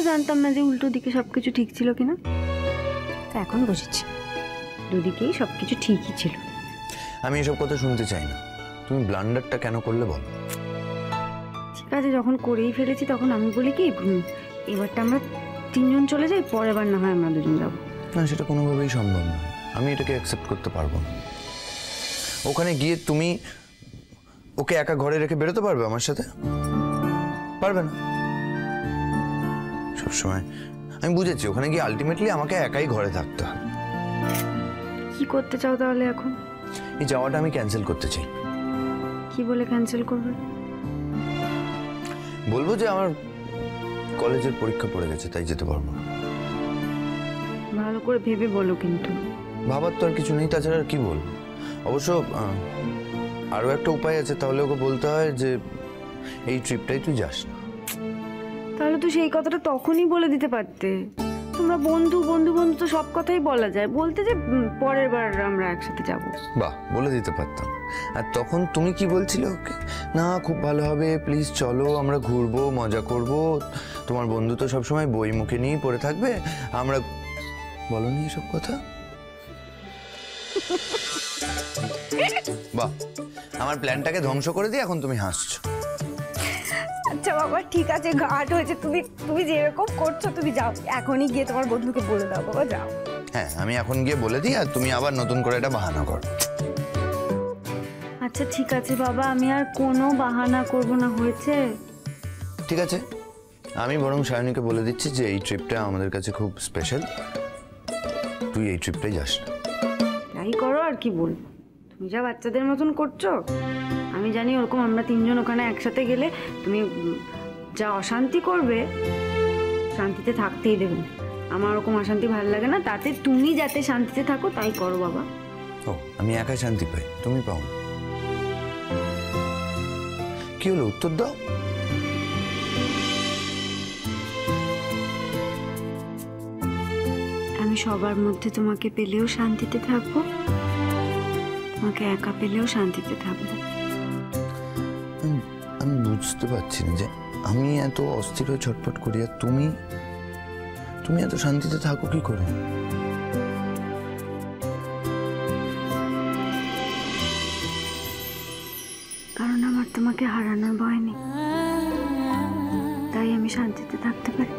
জানতাম না যে উল্টো দিকে সবকিছু ঠিক ছিল কিনা। তা এখন বুঝেছি দুদিকেই সবকিছু ঠিকই ছিল। আমি এসব কথা শুনতে চাই না। তুমি ব্লান্ডারটা কেন করলে বলো। ঠিক আছে, যখন করেই ফেলেছি তখন আমি বলি কি এবারটা আমরা 3 জন চলে যাই, পরের বার না হয় আমরা 2 জন যাবো। না, সেটা কোনোভাবেই সম্ভব নয়। আমি এটাকে অ্যাকসেপ্ট করতে পারবো না। ওখানে গিয়ে তুমি ওকে একা ঘরে রেখে বেরোতে পারবে আমার সাথে? পারবে না। সবসময় আমি বুঝেছি ওখানে গিয়ে আলটিমেটলি আমাকে একাই ঘরে থাকতে হবে। কি করতে চাও তাহলে এখন? এই যাওয়াটা আমি ক্যান্সেল করতে চাই। কি বলে ক্যান্সেল করবে? বলবো যে আমার কলেজের পরীক্ষা পড়ে গেছে, তাই যেতে পারবো না। ভালো করে ভেবে বলো কিন্তু। ভাবার তো আর কিছু নেই, তাছাড়া আর কি বলবো। অবশ্য আরো একটা উপায় আছে, তাহলে ওকে বলতে হয় যে এই ট্রিপটাই তুই যাস না। তাহলে তো সেই কথাটা তখনই বলে দিতে পারতে। তোমরা বন্ধু বন্ধু বন্ধু তো সব কথাই বলা যায়, বলতে যে পরের বার আমরা একসাথে যাব। বাহ, বলে দিতে পারতাম। আর তখন তুমি কি বলছিলে ওকে? না, খুব ভালো হবে, প্লিজ চলো, আমরা ঘুরবো, মজা করব, তোমার বন্ধু তো সবসময় বই মুখে নিয়েই পড়ে থাকবে, আমরা বলনি এসব কথা? বাহ, আমার প্ল্যানটাকে ধ্বংস করে দিয়ে এখন তুমি হাসছো। আচ্ছা বাবা, ঠিক আছে, ঘাট হয়েছে। তুমি যেরকম করছো তুমি যাও, এখনই গিয়ে তোমার বন্ধুকে বলে দাও বাবা, যাও। হ্যাঁ, আমি এখন গিয়ে বলে দিই, আর তুমি আবার নতুন করে এটা বাহানা করো। আচ্ছা ঠিক আছে বাবা, আমি আর কোনো বাহানা করব না, হয়েছে? ঠিক আছে, আমি বরং সায়নীকে বলে দিচ্ছি যে এই ট্রিপটা আমাদের কাছে খুব স্পেশাল, তুই এই ট্রিপটাই যাস না। তাই করো, আর কি বলবো। তুমি যা বাচ্চাদের মতন করছো, আমি জানি ওরকম আমরা 3 জন ওখানে একসাথে গেলে তুমি যা অশান্তি করবে, শান্তিতে থাকতেই দেবে না। আমার ওরকম অশান্তি ভালো লাগে না, তাতে তুমি যাতে শান্তিতে থাকো তাই করো বাবা। ও, আমি একাই শান্তি পাই, তুমি পাও না? কি হলো, উত্তর দাও। আমি সবার মধ্যে তোমাকে পেলেও শান্তিতে থাকবো, তোমাকে একা পেলেও শান্তিতে থাকবো। আমি বুঝতে পারছি না যে আমি এত অস্থির হয়ে ছটফট করি, আর তুমি এত শান্তিতে থাকো কি করে? কারণ আমার তোমাকে হারানোর ভয় নেই, তাই আমি শান্তিতে থাকতে পারি।